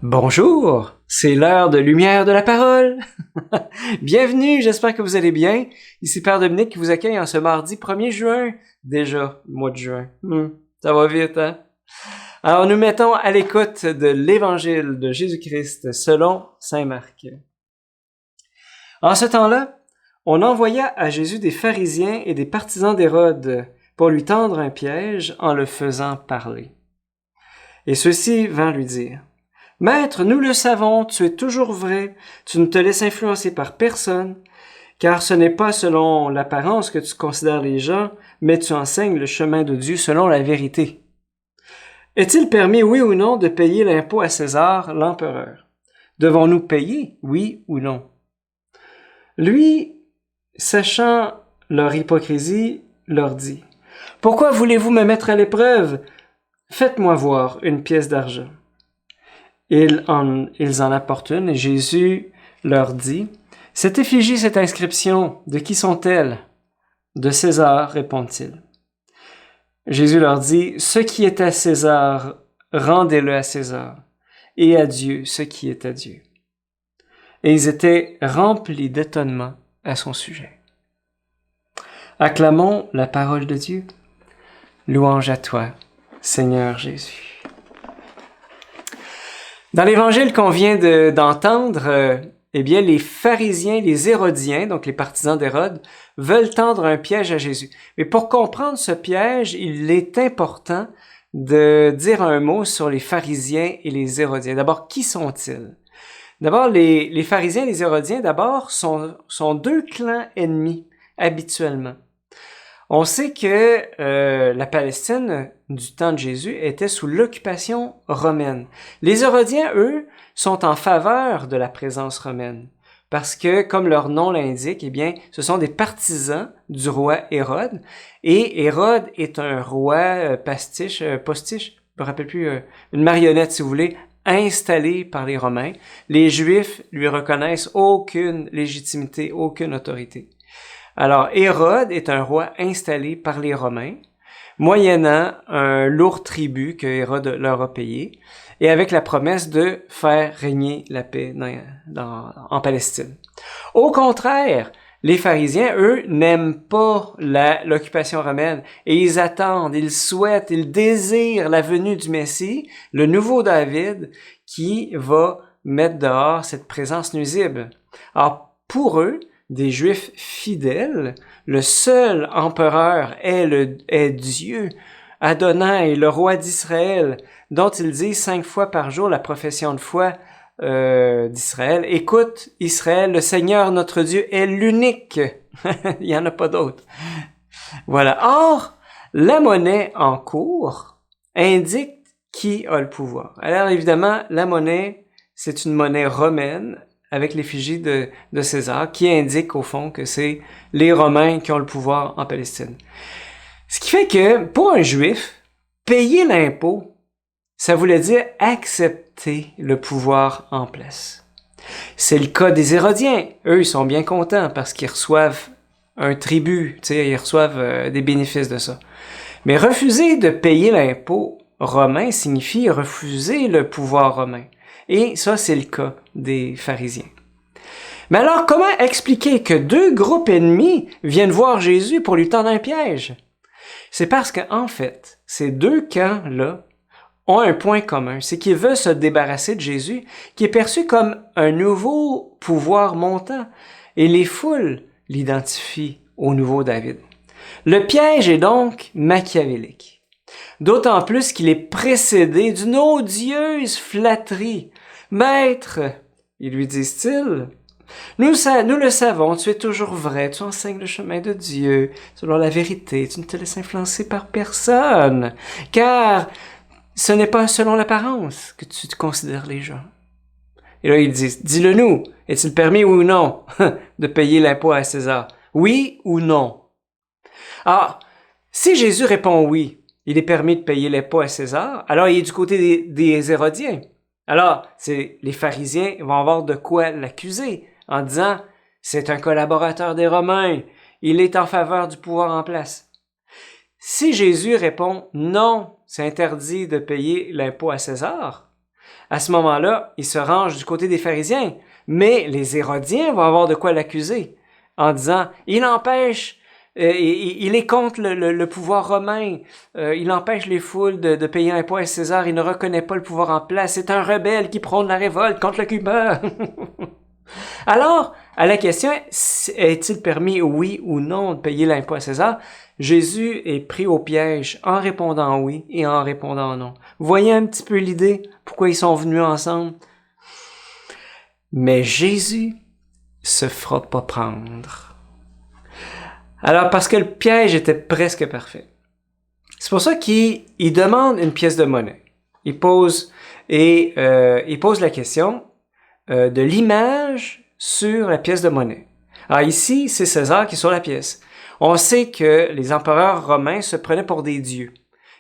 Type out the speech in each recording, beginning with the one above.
Bonjour, c'est l'heure de lumière de la parole. Bienvenue, j'espère que vous allez bien. Ici Père Dominique qui vous accueille en ce mardi 1er juin. Déjà, le mois de juin. Ça va vite, hein? Alors, nous mettons à l'écoute de l'Évangile de Jésus-Christ selon saint Marc. En ce temps-là, on envoya à Jésus des pharisiens et des partisans d'Hérode pour lui tendre un piège en le faisant parler. Et ceux-ci vinrent lui dire: « Maître, nous le savons, tu es toujours vrai, tu ne te laisses influencer par personne, car ce n'est pas selon l'apparence que tu considères les gens, mais tu enseignes le chemin de Dieu selon la vérité. Est-il permis, oui ou non, de payer l'impôt à César, l'empereur? Devons-nous payer, oui ou non? » Lui, sachant leur hypocrisie, leur dit: « Pourquoi voulez-vous me mettre à l'épreuve? Faites-moi voir une pièce d'argent. » Ils en apportent une, et Jésus leur dit: « Cette effigie, cette inscription, de qui sont-elles? » « De César, répondent-ils. » Jésus leur dit: « Ce qui est à César, rendez-le à César, et à Dieu ce qui est à Dieu. » Et ils étaient remplis d'étonnement à son sujet. Acclamons la parole de Dieu. Louange à toi, Seigneur Jésus. Dans l'évangile qu'on vient d'entendre, les pharisiens, les hérodiens, donc les partisans d'Hérode, veulent tendre un piège à Jésus. Mais pour comprendre ce piège, il est important de dire un mot sur les pharisiens et les hérodiens. D'abord, qui sont-ils? D'abord, les pharisiens et les hérodiens, sont deux clans ennemis, habituellement. On sait que la Palestine, du temps de Jésus, était sous l'occupation romaine. Les Hérodiens, eux, sont en faveur de la présence romaine, parce que, comme leur nom l'indique, ce sont des partisans du roi Hérode, et Hérode est un roi postiche, je me rappelle plus, une marionnette, si vous voulez, installé par les Romains. Les Juifs lui reconnaissent aucune légitimité, aucune autorité. Alors, Hérode est un roi installé par les Romains, moyennant un lourd tribut que Hérode leur a payé, et avec la promesse de faire régner la paix en Palestine. Au contraire, les pharisiens, eux, n'aiment pas l'occupation romaine, et ils attendent, ils souhaitent, ils désirent la venue du Messie, le nouveau David, qui va mettre dehors cette présence nuisible. Alors, pour eux, des Juifs fidèles, le seul empereur est Dieu, Adonai, le roi d'Israël, dont ils disent 5 fois par jour la profession de foi d'Israël. Écoute, Israël, le Seigneur notre Dieu est l'unique. Il n'y en a pas d'autre. Voilà. Or, la monnaie en cours indique qui a le pouvoir. Alors évidemment, la monnaie, c'est une monnaie romaine, avec l'effigie de César, qui indique au fond que c'est les Romains qui ont le pouvoir en Palestine. Ce qui fait que, pour un Juif, payer l'impôt, ça voulait dire accepter le pouvoir en place. C'est le cas des Hérodiens. Eux, ils sont bien contents parce qu'ils reçoivent un tribut, ils reçoivent des bénéfices de ça. Mais refuser de payer l'impôt romain signifie refuser le pouvoir romain. Et ça, c'est le cas des pharisiens. Mais alors, comment expliquer que deux groupes ennemis viennent voir Jésus pour lui tendre un piège? C'est parce qu'en fait, ces deux camps-là ont un point commun, c'est qu'ils veulent se débarrasser de Jésus, qui est perçu comme un nouveau pouvoir montant, et les foules l'identifient au nouveau David. Le piège est donc machiavélique. D'autant plus qu'il est précédé d'une odieuse flatterie. « Maître, ils lui disent-ils, nous le savons, tu es toujours vrai, tu enseignes le chemin de Dieu, selon la vérité, tu ne te laisses influencer par personne, car ce n'est pas selon l'apparence que tu considères les gens. » Et là, ils disent, « Dis-le nous, est-il permis ou non de payer l'impôt à César? Oui ou non? » Alors, si Jésus répond oui, il est permis de payer l'impôt à César, alors il est du côté des Hérodiens. Alors, les pharisiens vont avoir de quoi l'accuser en disant « C'est un collaborateur des Romains, il est en faveur du pouvoir en place. » Si Jésus répond « Non, c'est interdit de payer l'impôt à César », À ce moment-là, il se range du côté des pharisiens, mais les Hérodiens vont avoir de quoi l'accuser en disant « Il empêche, il est contre le pouvoir romain, il empêche les foules de payer l'impôt à César, il ne reconnaît pas le pouvoir en place, c'est un rebelle qui prône la révolte contre l'occupant. » Alors, à la question « Est-il permis, oui ou non, de payer l'impôt à César? » Jésus est pris au piège en répondant oui et en répondant non. Vous voyez un petit peu l'idée, pourquoi ils sont venus ensemble? Mais Jésus se fera pas prendre. Alors, parce que le piège était presque parfait. C'est pour ça qu'il demande une pièce de monnaie. Il pose la question de l'image sur la pièce de monnaie. Alors ici, c'est César qui est sur la pièce. On sait que les empereurs romains se prenaient pour des dieux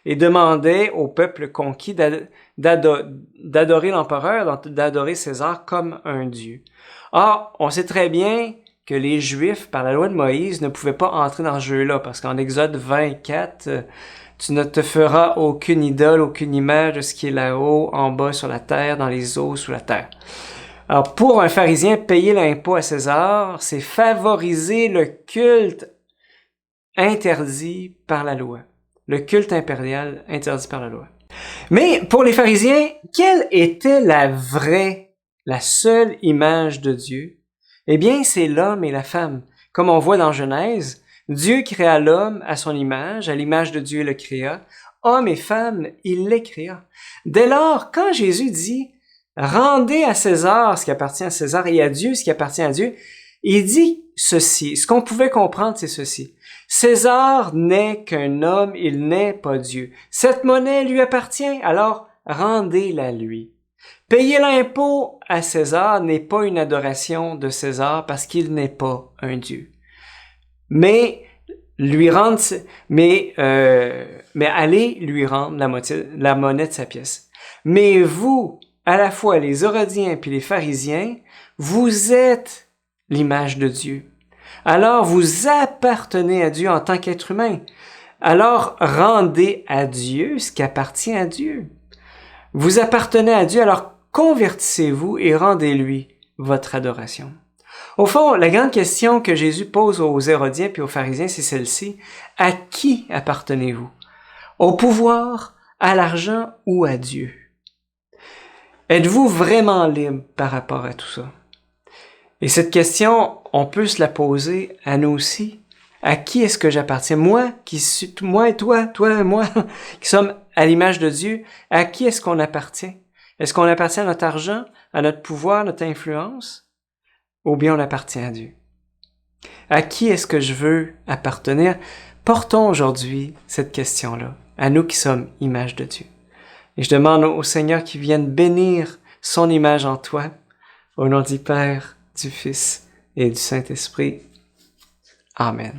et demandaient au peuple conquis d'adorer l'empereur, d'adorer César comme un dieu. Or, on sait très bien que les Juifs, par la loi de Moïse, ne pouvaient pas entrer dans ce jeu-là, parce qu'en Exode 24, tu ne te feras aucune idole, aucune image de ce qui est là-haut, en bas, sur la terre, dans les eaux, sous la terre. Alors, pour un pharisien, payer l'impôt à César, c'est favoriser le culte interdit par la loi. Le culte impérial interdit par la loi. Mais pour les pharisiens, quelle était la seule image de Dieu? Eh bien, c'est l'homme et la femme. Comme on voit dans Genèse, Dieu créa l'homme à son image, à l'image de Dieu il le créa. Homme et femme, il les créa. Dès lors, quand Jésus dit « Rendez à César ce qui appartient à César et à Dieu ce qui appartient à Dieu », il dit ceci. Ce qu'on pouvait comprendre, c'est ceci. César n'est qu'un homme, il n'est pas Dieu. Cette monnaie lui appartient, alors rendez-la lui. Payer l'impôt à César n'est pas une adoration de César parce qu'il n'est pas un Dieu. Mais allez lui rendre la monnaie de sa pièce. Mais vous, à la fois les Hérodiens puis les pharisiens, vous êtes l'image de Dieu. Alors vous appartenez à Dieu en tant qu'être humain. Alors rendez à Dieu ce qui appartient à Dieu. Vous appartenez à Dieu, alors convertissez-vous et rendez-lui votre adoration. Au fond, la grande question que Jésus pose aux Hérodiens puis aux pharisiens, c'est celle-ci. À qui appartenez-vous? Au pouvoir, à l'argent ou à Dieu? Êtes-vous vraiment libre par rapport à tout ça? Et cette question, on peut se la poser à nous aussi. À qui est-ce que j'appartiens? Moi et toi et moi, qui sommes à l'image de Dieu, à qui est-ce qu'on appartient? Est-ce qu'on appartient à notre argent, à notre pouvoir, à notre influence? Ou bien on appartient à Dieu? À qui est-ce que je veux appartenir? Portons aujourd'hui cette question-là, à nous qui sommes image de Dieu. Et je demande au Seigneur qu'il vienne bénir son image en toi, au nom du Père, du Fils et du Saint-Esprit. Amen.